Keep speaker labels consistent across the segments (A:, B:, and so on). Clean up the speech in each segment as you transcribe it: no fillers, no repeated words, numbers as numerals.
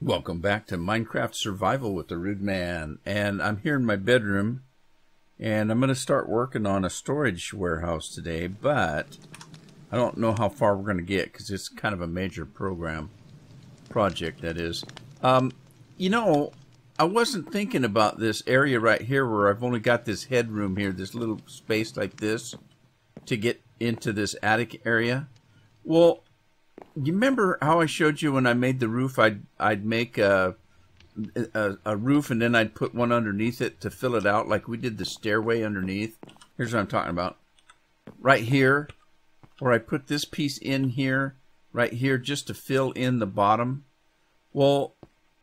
A: Welcome back to Minecraft Survival with the Rudeman, and I'm here in my bedroom, and I'm going to start working on a storage warehouse today, but I don't know how far we're going to get because it's kind of a major project, that is. You know, I wasn't thinking about this area right here where I've only got this headroom here, this little space like this, to get into this attic area. Well, you remember how I showed you when I made the roof? I'd make a roof and then I'd put one underneath it to fill it out, like we did the stairway underneath. Here's what I'm talking about. Right here, where I put this piece in here, right here, just to fill in the bottom. Well,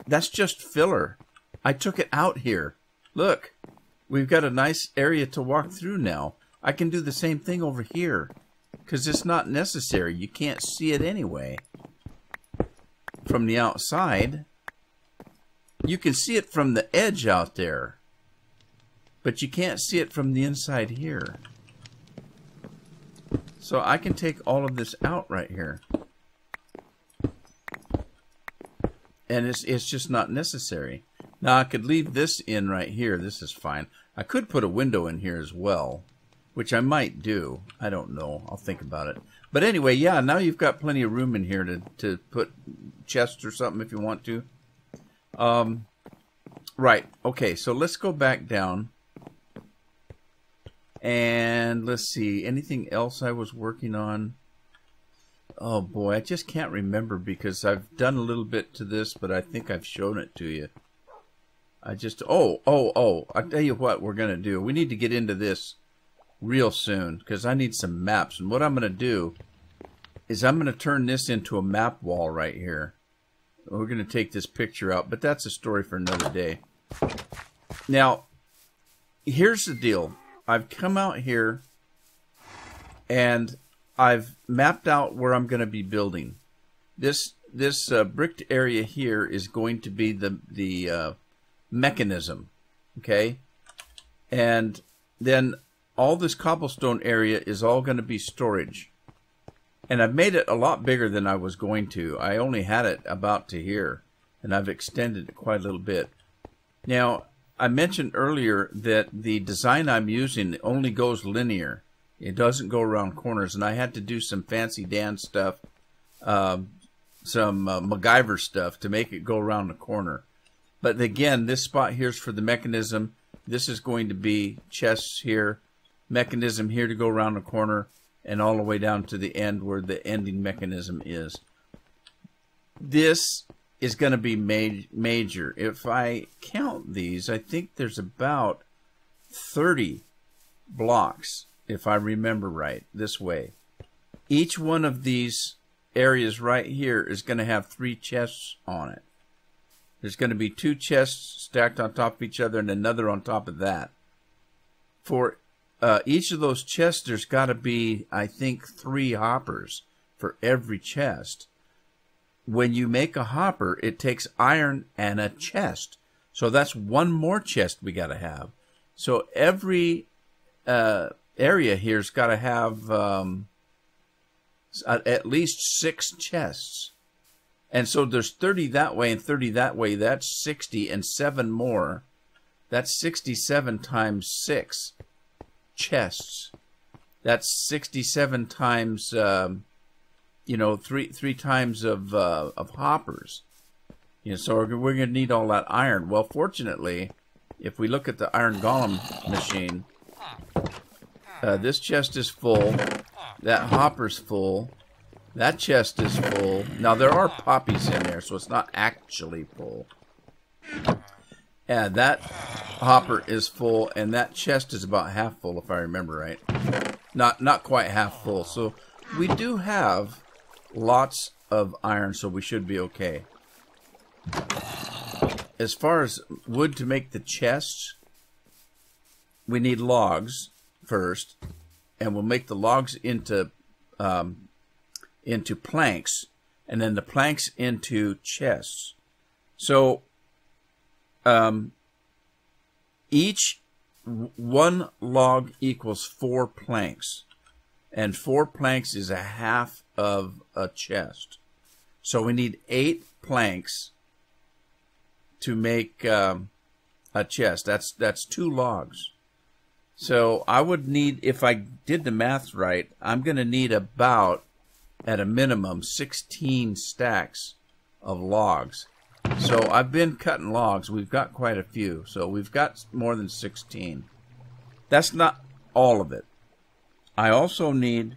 A: that's just filler. I took it out here. Look, we've got a nice area to walk through now. I can do the same thing over here, because it's not necessary. You can't see it anyway. From the outside, you can see it from the edge out there, but you can't see it from the inside here. So I can take all of this out right here. And it's just not necessary. Now I could leave this in right here. This is fine. I could put a window in here as well, which I might do. I don't know. I'll think about it. But anyway, yeah, now you've got plenty of room in here to put chests or something if you want to. Right. Okay, so let's go back down. And let's see. Anything else I was working on? Oh, boy. I just can't remember because I've done a little bit to this, but I think I've shown it to you. I just... Oh. I'll tell you what we're going to do. We need to get into this real soon because I need some maps, and what I'm going to do is I'm going to turn this into a map wall right here. We're going to take this picture out, but that's a story for another day. Now, here's the deal. I've come out here and I've mapped out where I'm going to be building. This bricked area here is going to be the mechanism, okay? And then all this cobblestone area is all going to be storage. And I've made it a lot bigger than I was going to. I only had it about to here, and I've extended it quite a little bit. Now, I mentioned earlier that the design I'm using only goes linear. It doesn't go around corners, and I had to do some fancy Dan stuff, some MacGyver stuff to make it go around the corner. But again, this spot here is for the mechanism. This is going to be chests here, mechanism here to go around the corner, and all the way down to the end where the ending mechanism is. This is going to be major. If I count these, I think there's about 30 blocks, if I remember right, this way. Each one of these areas right here is going to have 3 chests on it. There's going to be 2 chests stacked on top of each other and another on top of that. For each of those chests, there's got to be, I think, 3 hoppers for every chest. When you make a hopper, it takes iron and a chest. So that's 1 more chest we got to have. So every area here's got to have at least 6 chests. And so there's 30 that way and 30 that way. That's 60 and 7 more. That's 67 times 6 chests. That's 67 times, you know, three times of hoppers. You know, so we're going to need all that iron. Well, fortunately, if we look at the iron golem machine, this chest is full. That hopper's full. That chest is full. Now, there are poppies in there, so it's not actually full. And that hopper is full, and that chest is about half full, if I remember right. Not quite half full. So we do have lots of iron, so we should be okay. As far as wood to make the chests, we need logs first, and we'll make the logs into planks, and then the planks into chests. So each 1 log equals 4 planks, and 4 planks is a half of a chest. So we need 8 planks to make a chest. That's 2 logs. So I would need, if I did the math right, I'm going to need about, at a minimum, 16 stacks of logs. So I've been cutting logs. We've got quite a few. So we've got more than 16. That's not all of it. I also need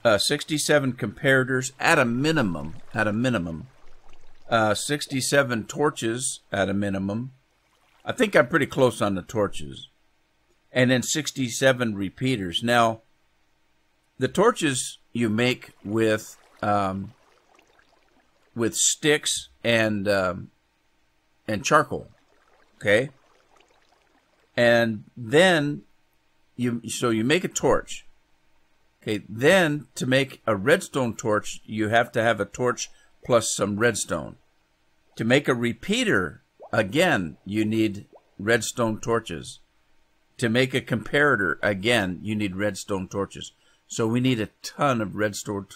A: 67 comparators at a minimum. 67 torches at a minimum. I think I'm pretty close on the torches. And then 67 repeaters. Now, the torches you make with sticks and charcoal, okay? And then you make a torch, okay? Then to make a redstone torch, you have to have a torch plus some redstone. To make a repeater, again, you need redstone torches. To make a comparator, again, you need redstone torches. So we need a ton of redstone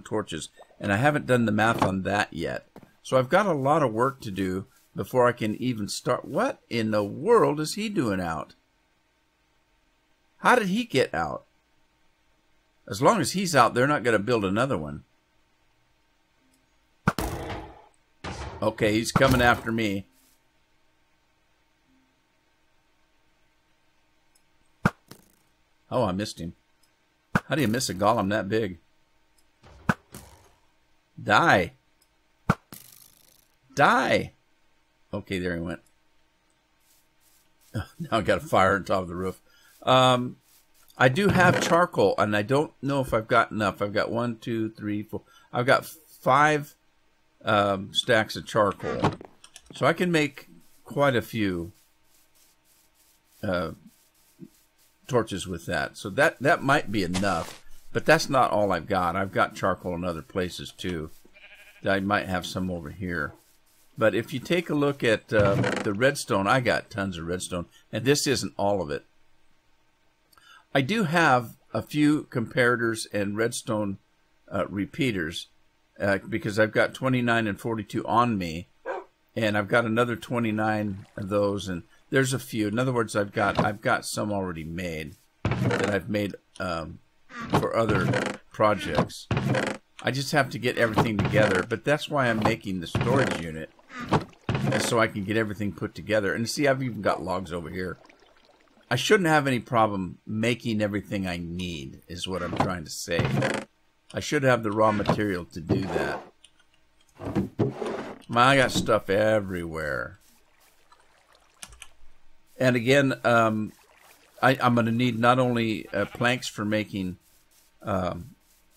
A: torches. And I haven't done the math on that yet. So I've got a lot of work to do before I can even start. What in the world is he doing out? How did he get out? As long as he's out, they're not going to build another one. Okay, he's coming after me. Oh, I missed him. How do you miss a golem that big? Die. Die. Okay, there he went. Now I got a fire on top of the roof. I do have charcoal, and I don't know if I've got enough. I've got 1, 2, 3, 4. I've got 5 stacks of charcoal. So I can make quite a few torches with that. So that might be enough, but that's not all I've got. I've got charcoal in other places too. I might have some over here. But if you take a look at the redstone, I got tons of redstone, and this isn't all of it. I do have a few comparators and redstone repeaters because I've got 29 and 42 on me, and I've got another 29 of those, and there's a few. In other words, I've got some already made that I've made for other projects. I just have to get everything together, but that's why I'm making the storage unit, so I can get everything put together. And see, I've even got logs over here. I shouldn't have any problem making everything I need, is what I'm trying to say. I should have the raw material to do that. I got stuff everywhere. And again, I'm going to need not only planks for making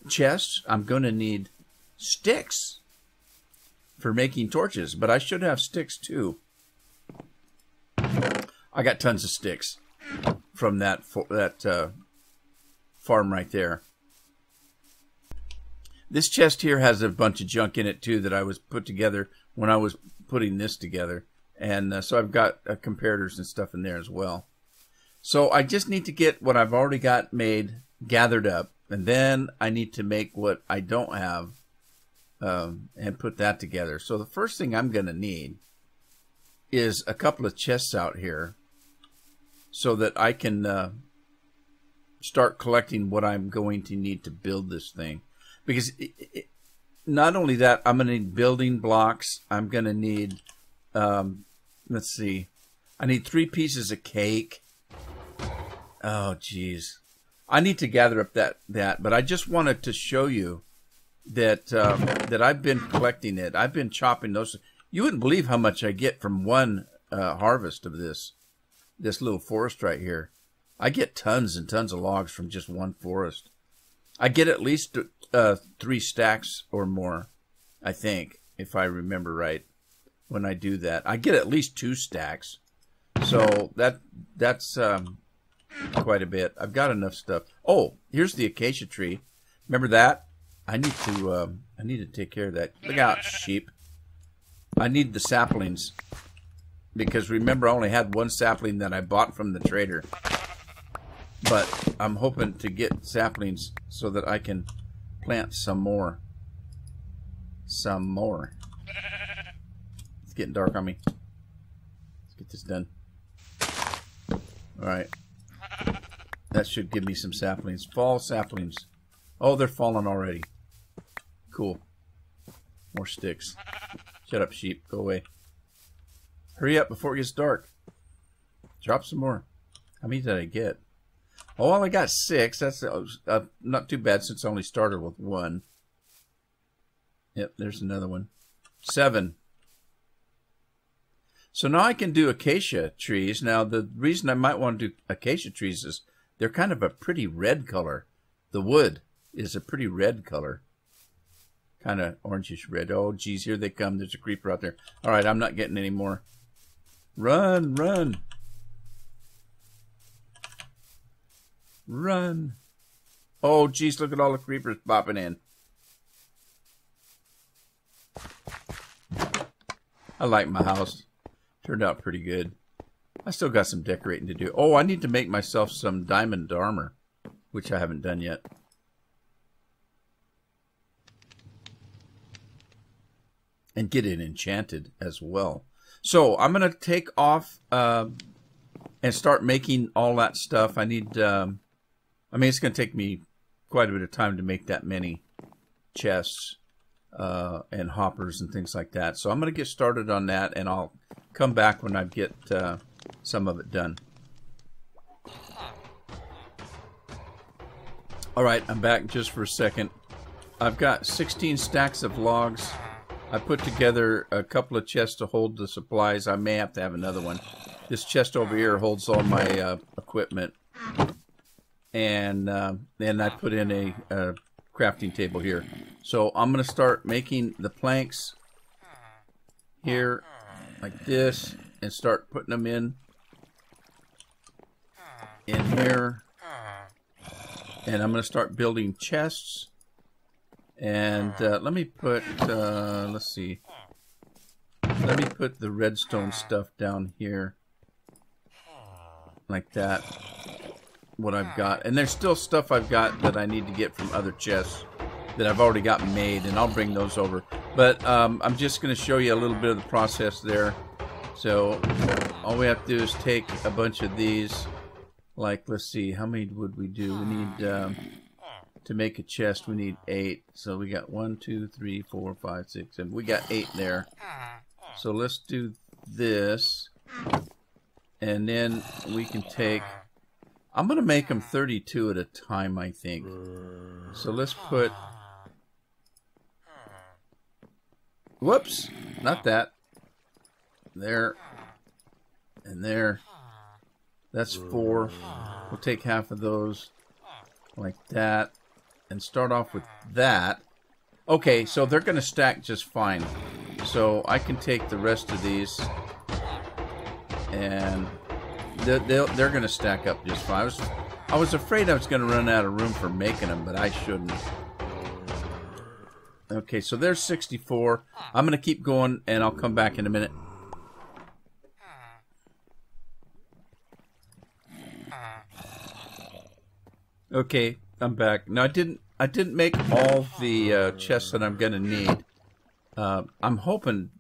A: chests, I'm going to need sticks for making torches. But I should have sticks too. I got tons of sticks from that farm right there. This chest here has a bunch of junk in it too that I was put together when I was putting this together. And so I've got comparators and stuff in there as well. So I just need to get what I've already got made, gathered up. And then I need to make what I don't have and put that together. So the first thing I'm going to need is a couple of chests out here so that I can start collecting what I'm going to need to build this thing. Because not only that, I'm going to need building blocks. I'm going to need... let's see. I need 3 pieces of cake. Oh, geez. I need to gather up that. But I just wanted to show you that that I've been collecting it. I've been chopping those. You wouldn't believe how much I get from one harvest of this little forest right here. I get tons and tons of logs from just one forest. I get at least 3 stacks or more, I think, if I remember right. When I do that, I get at least 2 stacks, so that's quite a bit. I've got enough stuff. Oh, here's the acacia tree. Remember that? I need to take care of that. Look out, sheep! I need the saplings because remember I only had 1 sapling that I bought from the trader, but I'm hoping to get saplings so that I can plant some more. Getting dark on me. Get this done. Alright. That should give me some saplings. Fall saplings. Oh, they're falling already. Cool. More sticks. Shut up, sheep. Go away. Hurry up before it gets dark. Drop some more. How many did I get? Oh, well, I got 6. That's not too bad since I only started with 1. Yep, there's another one. 7. So now I can do acacia trees. Now, the reason I might want to do acacia trees is they're kind of a pretty red color. The wood is a pretty red color. Kind of orangish red. Oh, geez, here they come. There's a creeper out there. All right, I'm not getting any more. Run, run. Run. Oh, geez, look at all the creepers popping in. I like my house. Turned out pretty good. I still got some decorating to do. Oh, I need to make myself some diamond armor, which I haven't done yet. And get it enchanted as well. So I'm going to take off and start making all that stuff. I need, I mean, it's going to take me quite a bit of time to make that many chests and hoppers and things like that. So I'm going to get started on that, and I'll come back when I get some of it done. All right, I'm back just for a second. I've got 16 stacks of logs. I put together a couple of chests to hold the supplies. I may have to have another one. This chest over here holds all my equipment. And then I put in a crafting table here. So I'm going to start making the planks here like this and start putting them in here. And I'm going to start building chests. And let me put, let's see. Let me put the redstone stuff down here. Like that. What I've got. And there's still stuff I've got that I need to get from other chests that I've already got made. And I'll bring those over. But I'm just going to show you a little bit of the process there. So all we have to do is take a bunch of these. Like, let's see. How many would we do? We need... to make a chest, we need 8. So we got 1, 2, 3, 4, 5, 6, 7. We got 8 there. So let's do this. And then we can take... I'm going to make them 32 at a time, I think. So let's put... Whoops! Not that. There. And there. That's 4. We'll take half of those. Like that. And start off with that. Okay, so they're going to stack just fine. So I can take the rest of these, and they're going to stack up just fine. I was afraid I was going to run out of room for making them, but I shouldn't. Okay, so there's 64. I'm going to keep going, and I'll come back in a minute. Okay, I'm back. Now I didn't make all the chests that I'm gonna need. I'm hoping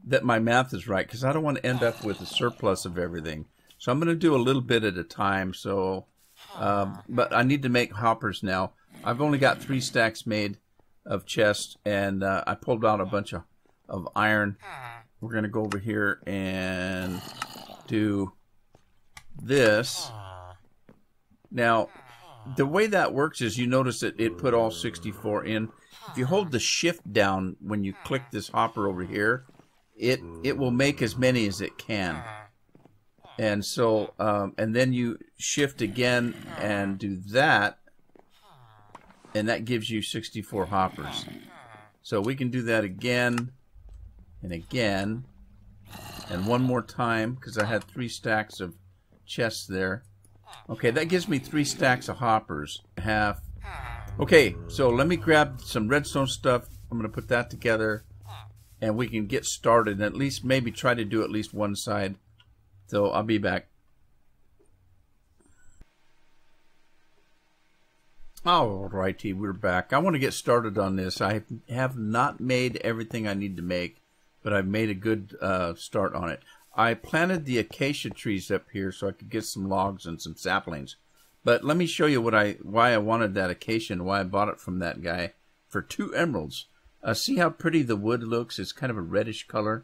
A: that my math is right, because I don't want to end up with a surplus of everything. So I'm gonna do a little bit at a time. So, but I need to make hoppers now. I've only got 3 stacks made of chests, and I pulled out a bunch of iron. We're gonna go over here and do this. Now, the way that works is you notice that it put all 64 in. If you hold the shift down when you click this hopper over here, it will make as many as it can. And so, and then you shift again and do that, and that gives you 64 hoppers. So we can do that again and again, and one more time, because I had 3 stacks of chests there. Okay, that gives me 3 stacks of hoppers. Half. Okay, so let me grab some redstone stuff. I'm going to put that together, and we can get started, and at least maybe try to do at least one side. So I'll be back. Alrighty, we're back. I want to get started on this. I have not made everything I need to make, but I've made a good start on it. I planted the acacia trees up here so I could get some logs and some saplings. But let me show you why I wanted that acacia and why I bought it from that guy for 2 emeralds. See how pretty the wood looks? It's kind of a reddish color.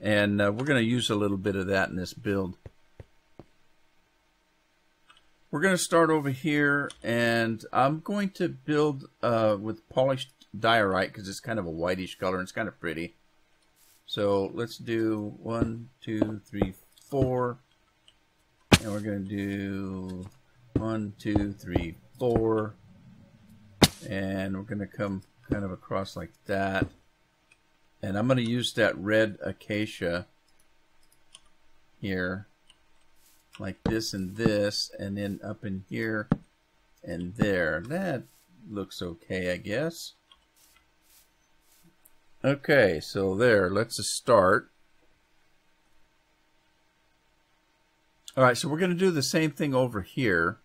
A: And we're going to use a little bit of that in this build. We're going to start over here, and I'm going to build with polished diorite because it's kind of a whitish color and it's kind of pretty. So let's do 1, 2, 3, 4. And we're going to do 1, 2, 3, 4. And we're going to come kind of across like that. And I'm going to use that red acacia here, like this and this, and then up in here and there. That looks okay, I guess. Okay, so there, let's start. Alright, so we're going to do the same thing over here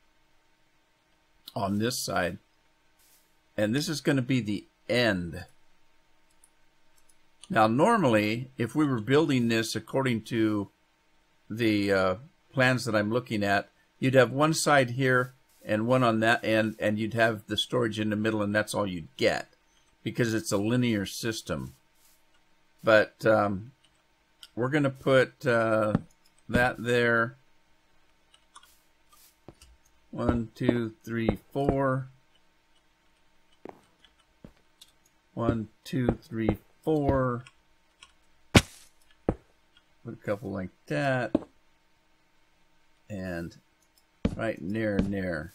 A: on this side. And this is going to be the end. Now, normally, if we were building this according to the plans that I'm looking at, you'd have one side here and one on that end, and you'd have the storage in the middle, and that's all you'd get, because it's a linear system. But we're going to put that there. 1, 2, 3, 4. 1, 2, 3, 4. Put a couple like that. And right near and there.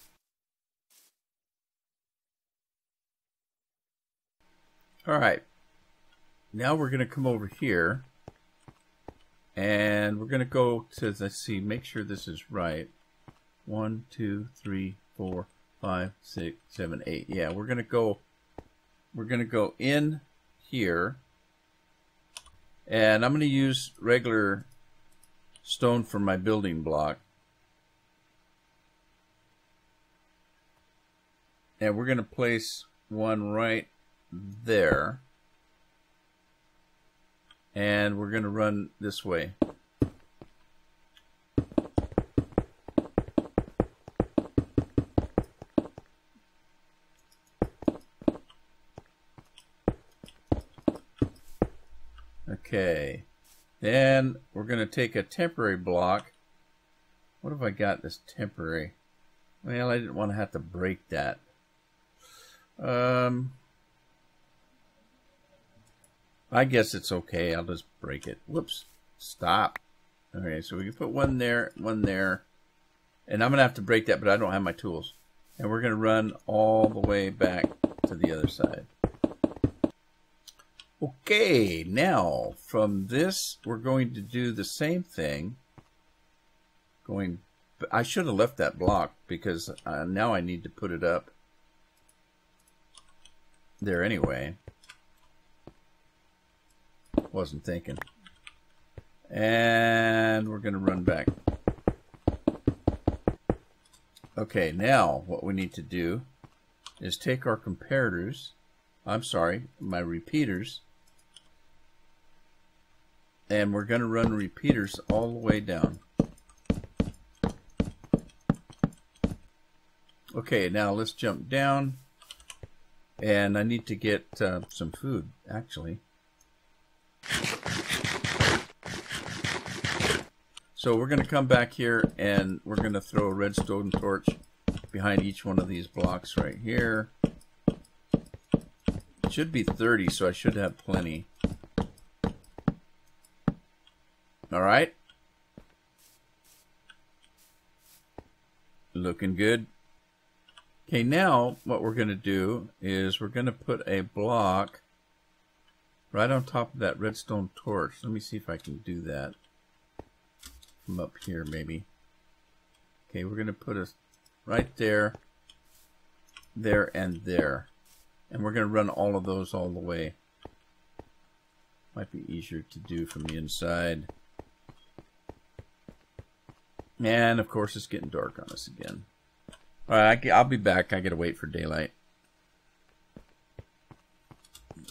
A: Alright. Now we're going to come over here. And we're going to go to, let's see, make sure this is right. 1, 2, 3, 4, 5, 6, 7, 8. Yeah, we're going to go in here, and I'm going to use regular stone for my building block, and we're going to place one right there, and we're going to run this way. Okay, then we're going to take a temporary block. What have I got that's temporary? Well, I didn't want to have to break that. I guess it's okay. I'll just break it. Whoops. Stop. Okay, so we can put one there, and I'm going to have to break that, but I don't have my tools. And we're going to run all the way back to the other side. Okay, now from this we're going to do the same thing. I should have left that block because now I need to put it up there anyway. Wasn't thinking. And we're going to run back. Okay, now what we need to do is take our comparators. I'm sorry, my repeaters. And we're going to run repeaters all the way down. Okay, now let's jump down. And I need to get some food, actually. So we're going to come back here and we're going to throw a redstone torch behind each one of these blocks right here. It should be 30, so I should have plenty. Alright. Looking good. Okay, now what we're going to do is we're going to put a block right on top of that redstone torch. Let me see if I can do that from up here maybe. Okay, we're going to put a right there, there, and there. And we're going to run all of those all the way. Might be easier to do from the inside. And of course it's getting dark on us again. Alright, I'll be back. I gotta wait for daylight.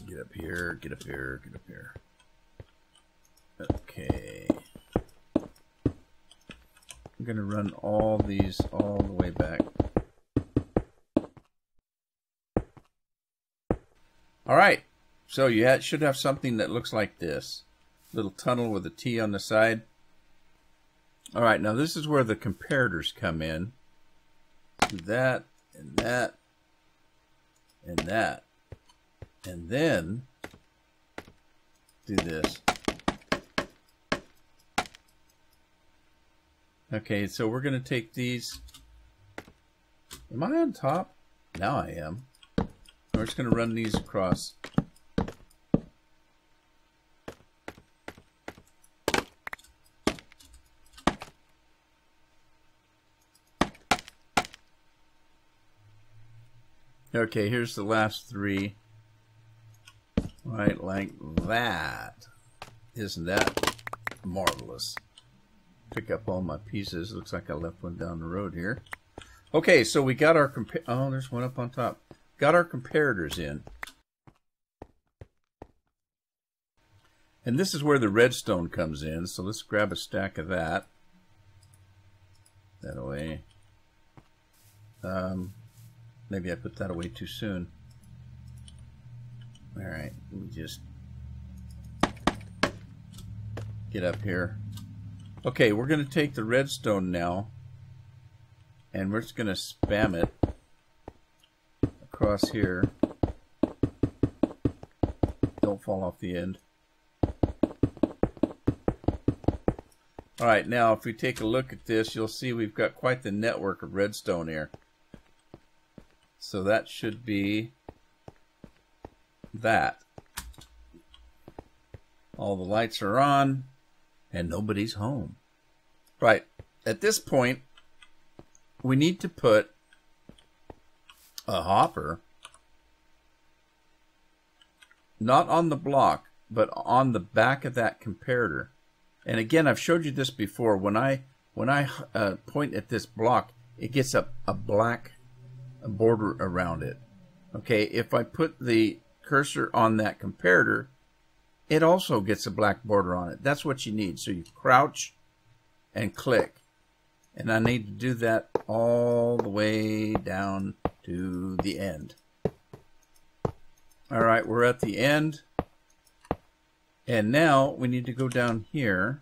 A: Get up here, get up here, get up here. Okay. I'm going to run all these all the way back. All right, so you should have something that looks like this. Little tunnel with a T on the side. All right, now this is where the comparators come in. Do that, and that, and that. And then do this. Okay, so we're going to take these. Am I on top? Now I am. We're just going to run these across. Okay, here's the last three. Right, like that. Isn't that marvelous? Pick up all my pieces. Looks like I left one down the road here. Okay, so we got our oh, there's one up on top. Got our comparators in. And this is where the redstone comes in. So let's grab a stack of that. That away. Maybe I put that away too soon. All right, let me just get up here. Okay, we're going to take the redstone now, and we're just going to spam it across here. Don't fall off the end. All right, now if we take a look at this, you'll see we've got quite the network of redstone here. So that should be that. All the lights are on and nobody's home. Right, at this point we need to put a hopper not on the block but on the back of that comparator. And again, I've showed you this before. When I point at this block, it gets a black border around it. Okay, if I put the cursor on that comparator, it also gets a black border on it. That's what you need. So you crouch and click. And I need to do that all the way down to the end. All right, we're at the end. And now we need to go down here.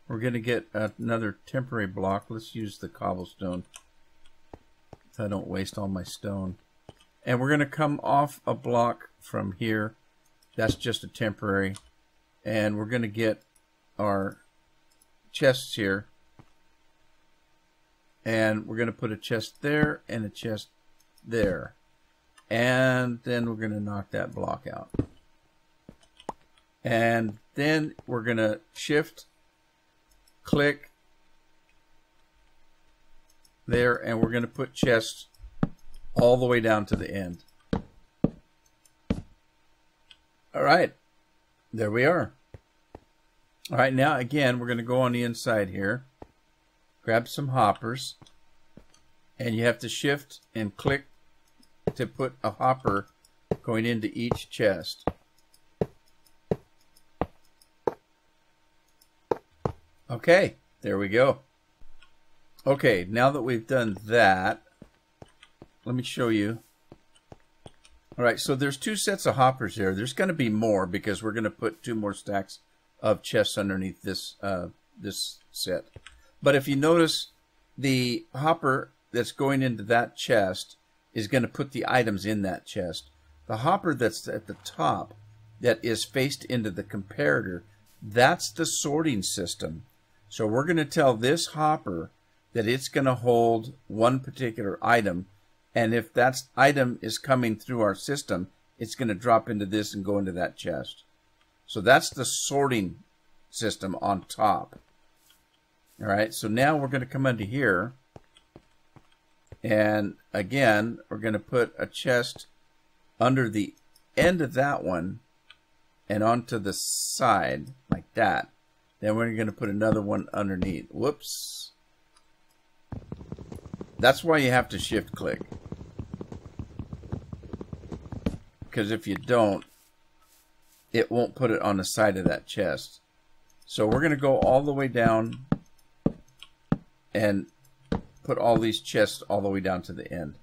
A: We're going to get another temporary block. Let's use the cobblestone so I don't waste all my stone. And we're going to come off a block from here. That's just a temporary. And we're going to get our chests here. And we're going to put a chest there and a chest there. And then we're going to knock that block out. And then we're going to shift, click there, and we're going to put chests all the way down to the end. All right, there we are. All right, now again, we're going to go on the inside here, grab some hoppers, and you have to shift and click to put a hopper going into each chest. Okay, there we go. Okay, now that we've done that, let me show you. All right, so there's two sets of hoppers here. There's going to be more because we're going to put 2 more stacks of chests underneath this this set. But if you notice, the hopper that's going into that chest is going to put the items in that chest. The hopper that's at the top that is faced into the comparator, that's the sorting system. So we're going to tell this hopper that it's going to hold one particular item, and if that item is coming through our system, it's going to drop into this and go into that chest. So that's the sorting system on top. All right, so now we're going to come into here, and again, we're going to put a chest under the end of that one and onto the side like that. Then we're going to put another one underneath. Whoops. That's why you have to shift click. Because if you don't, it won't put it on the side of that chest. So we're going to go all the way down and put all these chests all the way down to the end.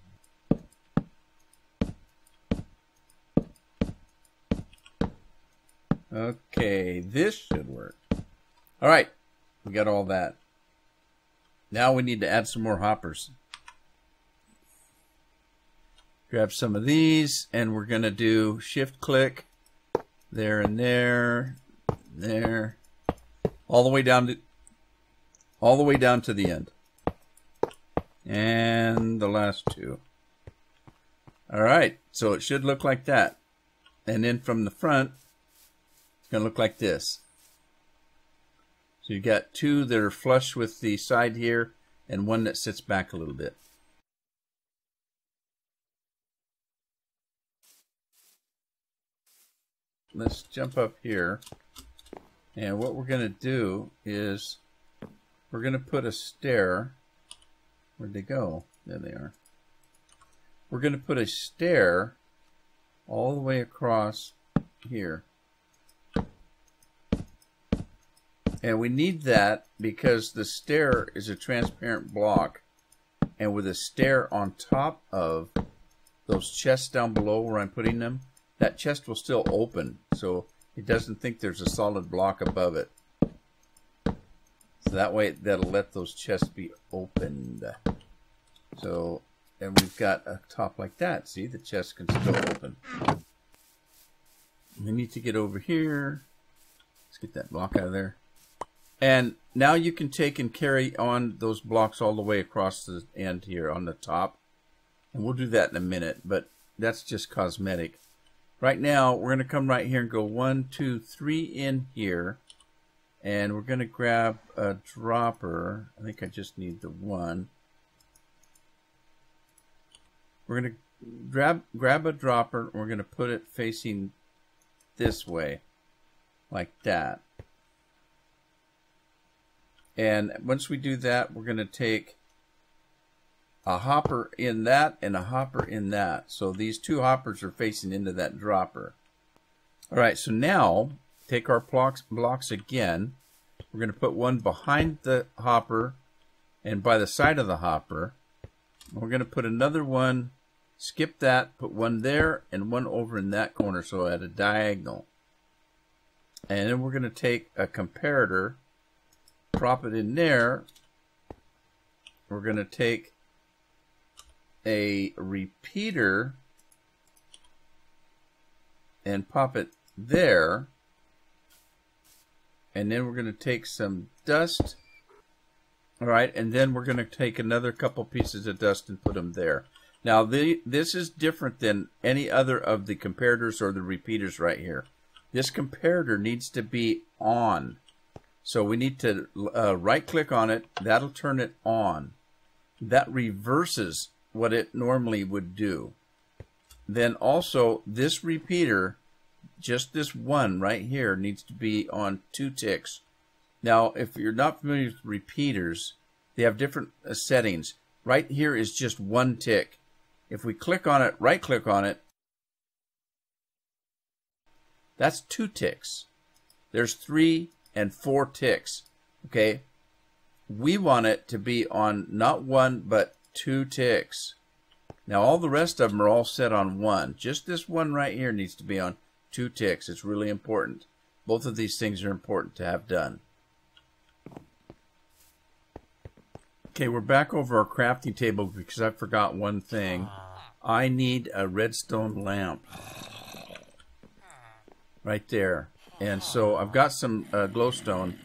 A: Okay, this should work. All right, we got all that. Now we need to add some more hoppers. Grab some of these, and we're going to do shift click there and there, there, all the way down to the end. And the last two. All right, so it should look like that. And then from the front, it's going to look like this. So you got two that are flush with the side here and one that sits back a little bit. Let's jump up here. And what we're going to do is we're going to put a stair. Where'd they go? There they are. We're going to put a stair all the way across here. And we need that because the stair is a transparent block. And with a stair on top of those chests down below where I'm putting them, that chest will still open. So it doesn't think there's a solid block above it. So that way that'll let those chests be opened. So, and we've got a top like that. See, the chest can still open. We need to get over here. Let's get that block out of there. And now you can take and carry on those blocks all the way across the end here on the top. And we'll do that in a minute, but that's just cosmetic. Right now, we're going to come right here and go 1, 2, 3 in here. And we're going to grab a dropper. I think I just need the one. We're going to grab a dropper. We're going to put it facing this way, like that. And once we do that, we're going to take a hopper in that and a hopper in that. So these two hoppers are facing into that dropper. All right, so now take our blocks again. We're going to put one behind the hopper and by the side of the hopper. We're going to put another one, skip that, put one there and one over in that corner, so at a diagonal. And then we're going to take a comparator, prop it in there. We're going to take a repeater and pop it there. And then we're going to take some dust. All right, and then we're going to take another couple pieces of dust and put them there. Now, this is different than any other of the comparators or the repeaters right here. This comparator needs to be on. So we need to right-click on it. That'll turn it on. That reverses what it normally would do. Then also, this repeater, just this one right here, needs to be on 2 ticks. Now, if you're not familiar with repeaters, they have different settings. Right here is just 1 tick. If we click on it, right-click on it, that's 2 ticks. There's 3 and 4 ticks. Okay? We want it to be on not 1, but 2 ticks. Now, all the rest of them are all set on 1. Just this one right here needs to be on 2 ticks. It's really important. Both of these things are important to have done. Okay, we're back over our crafting table because I forgot one thing. I need a redstone lamp. Right there. And so I've got some glowstone.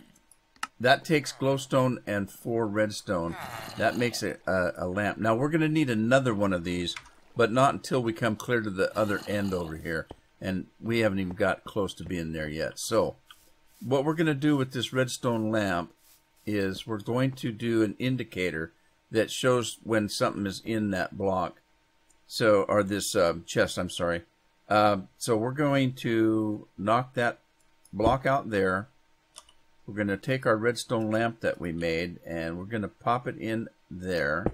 A: That takes glowstone and 4 redstone. That makes it a lamp. Now we're going to need another one of these, but not until we come clear to the other end over here. And we haven't even got close to being there yet. So what we're going to do with this redstone lamp is we're going to do an indicator that shows when something is in that block. So, or this chest, I'm sorry. So we're going to knock that block out there. We're going to take our redstone lamp that we made and we're going to pop it in there.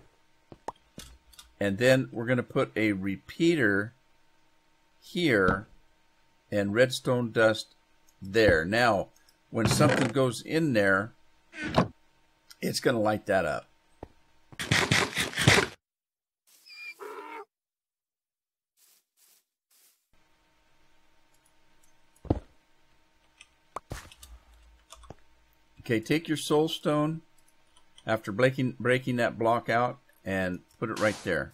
A: And then we're going to put a repeater here and redstone dust there. Now, when something goes in there, it's going to light that up. Okay, take your soul stone after breaking that block out and put it right there.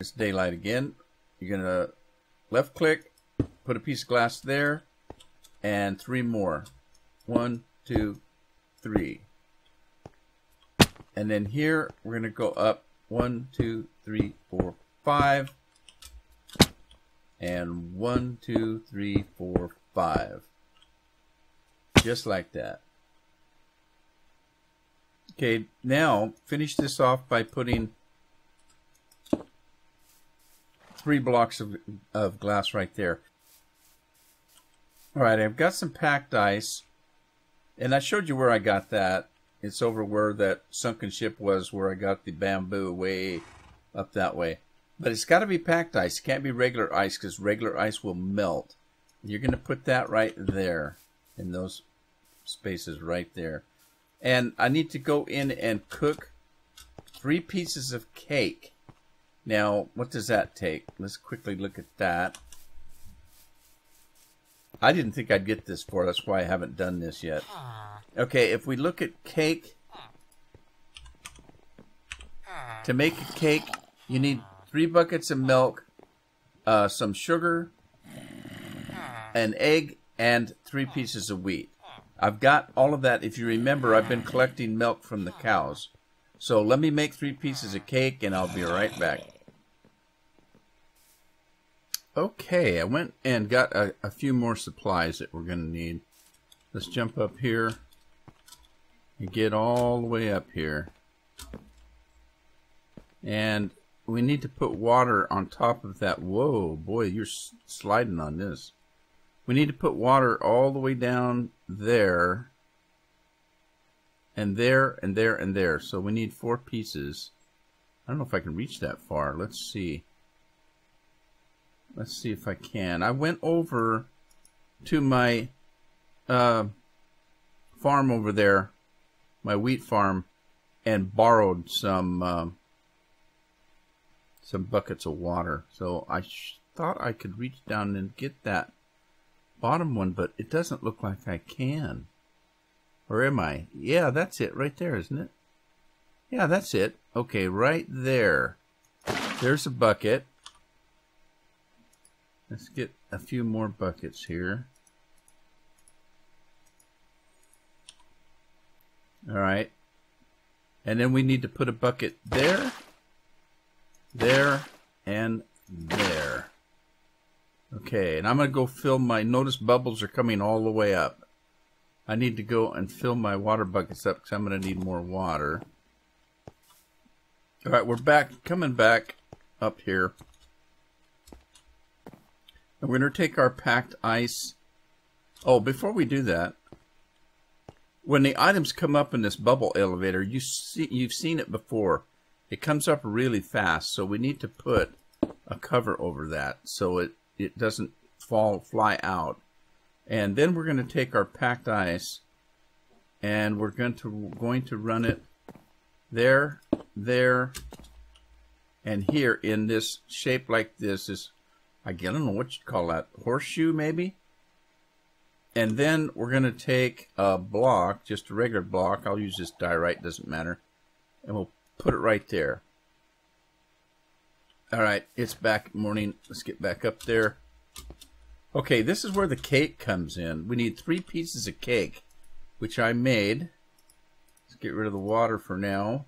A: It's daylight again. You're going to left click, put a piece of glass there, and 3 more. 1, 2, 3. And then here we're going to go up 1, 2, 3, 4, 5. And 1, 2, 3, 4, 5. Just like that. Okay, now finish this off by putting 3 blocks of glass right there. Alright, I've got some packed ice. And I showed you where I got that. It's over where that sunken ship was, where I got the bamboo way up that way. But it's got to be packed ice. It can't be regular ice because regular ice will melt. You're going to put that right there in those spaces right there. And I need to go in and cook 3 pieces of cake. Now, what does that take? Let's quickly look at that. I didn't think I'd get this far. That's why I haven't done this yet. Okay, if we look at cake, to make a cake, you need 3 buckets of milk, some sugar, an egg, and 3 pieces of wheat. I've got all of that. If you remember, I've been collecting milk from the cows. So let me make 3 pieces of cake, and I'll be right back. Okay, I went and got a few more supplies that we're going to need. Let's jump up here and get all the way up here. And we need to put water on top of that. Whoa, boy, you're sliding on this. We need to put water all the way down there, and there, and there, and there. So we need 4 pieces. I don't know if I can reach that far. Let's see. Let's see if I can. I went over to my farm over there, my wheat farm, and borrowed some buckets of water. So I thought I could reach down and get that bottom one, but it doesn't look like I can. Or am I? Yeah, that's it right there, isn't it? Yeah, that's it. Okay, right there. There's a bucket. Let's get a few more buckets here. Alright. And then we need to put a bucket there, there, and there. Okay, and I'm going to go fill my... Notice bubbles are coming all the way up. I need to go and fill my water buckets up because I'm going to need more water. Alright, we're back, coming back up here. And we're going to take our packed ice. Oh, before we do that, when the items come up in this bubble elevator, you've seen it before. It comes up really fast, so we need to put a cover over that so it doesn't fly out. And then we're going to take our packed ice and we're going to run it there, there, and here in this shape like this. Is, I don't know what you'd call that, horseshoe maybe? And then we're going to take a block, just a regular block. I'll use this diorite, doesn't matter. And we'll put it right there. Alright, it's back morning. Let's get back up there. Okay, this is where the cake comes in. We need 3 pieces of cake, which I made. Let's get rid of the water for now.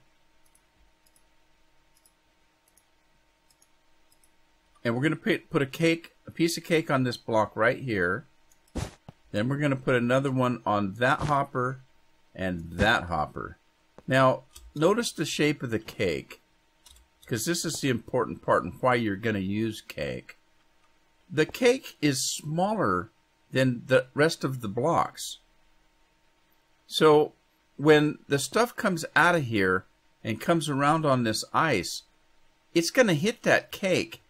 A: And we're going to put a piece of cake on this block right here. Then we're going to put another one on that hopper and that hopper. Now, notice the shape of the cake, because this is the important part and why you're going to use cake. The cake is smaller than the rest of the blocks. So when the stuff comes out of here and comes around on this ice, it's going to hit that cake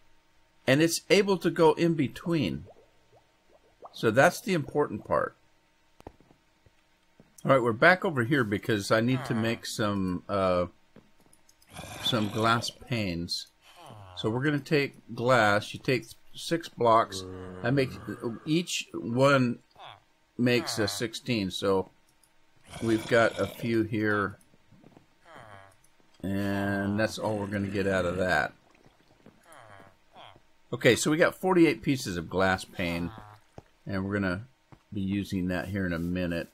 A: and it's able to go in between. So that's the important part. All right, we're back over here because I need to make some glass panes. So we're going to take glass. You take 6 blocks. I make each one makes a 16. So we've got a few here, and that's all we're going to get out of that. Okay, so we got 48 pieces of glass pane, and we're going to be using that here in a minute.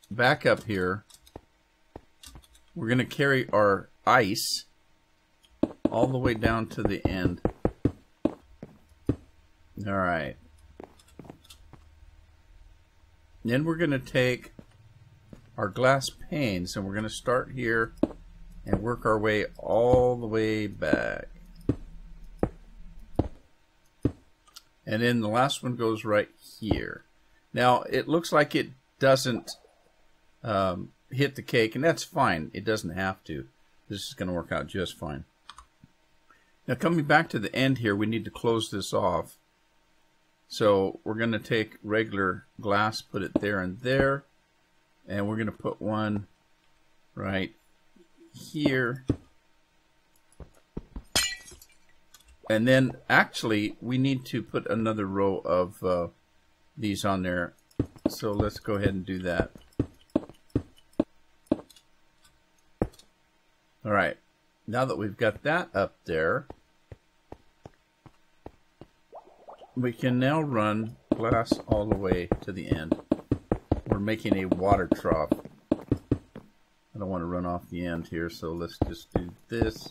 A: Back up here, we're going to carry our ice all the way down to the end. Alright. Then we're going to take our glass panes and we're going to start here and work our way all the way back. And then the last one goes right here. Now it looks like it doesn't hit the cake, and that's fine. It doesn't have to. This is going to work out just fine. Now coming back to the end here, we need to close this off. So we're going to take regular glass, put it there and there, and we're going to put one right here. And then actually we need to put another row of these on there. So let's go ahead and do that. Alright, now that we've got that up there, we can now run glass all the way to the end. We're making a water trough. I don't want to run off the end here, so let's just do this.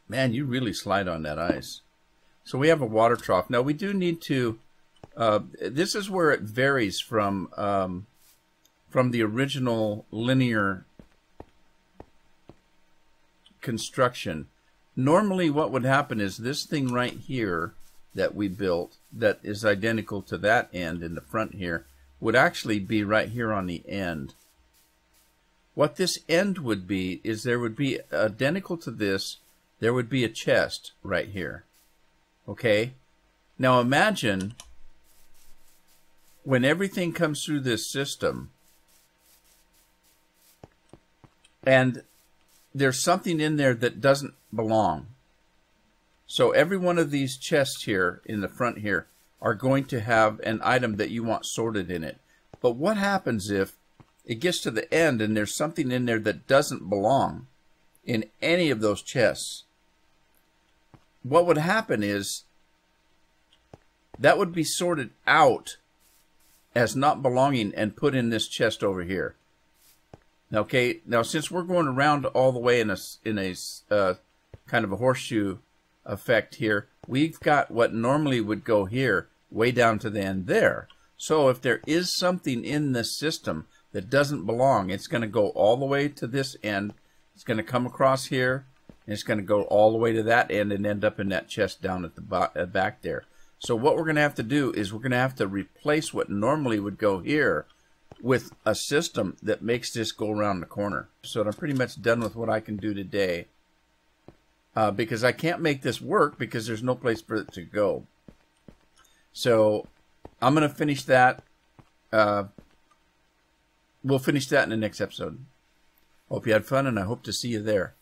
A: Man, you really slide on that ice. So we have a water trough. Now we do need to, this is where it varies from the original linear construction. Normally what would happen is this thing right here that we built that is identical to that end in the front here would actually be right here on the end. What this end would be is there would be identical to this, there would be a chest right here. Okay? Now imagine when everything comes through this system and there's something in there that doesn't belong. So every one of these chests here in the front here are going to have an item that you want sorted in it. But what happens if it gets to the end and there's something in there that doesn't belong in any of those chests? What would happen is that would be sorted out as not belonging and put in this chest over here. Okay, now since we're going around all the way in a kind of a horseshoe effect here, we've got what normally would go here way down to the end there. So if there is something in this system that doesn't belong, it's going to go all the way to this end. It's going to come across here, and it's going to go all the way to that end and end up in that chest down at the back there. So what we're going to have to do is we're going to have to replace what normally would go here with a system that makes this go around the corner. So I'm pretty much done with what I can do today because I can't make this work because there's no place for it to go. So I'm going to finish that. We'll finish that in the next episode. Hope you had fun, and I hope to see you there.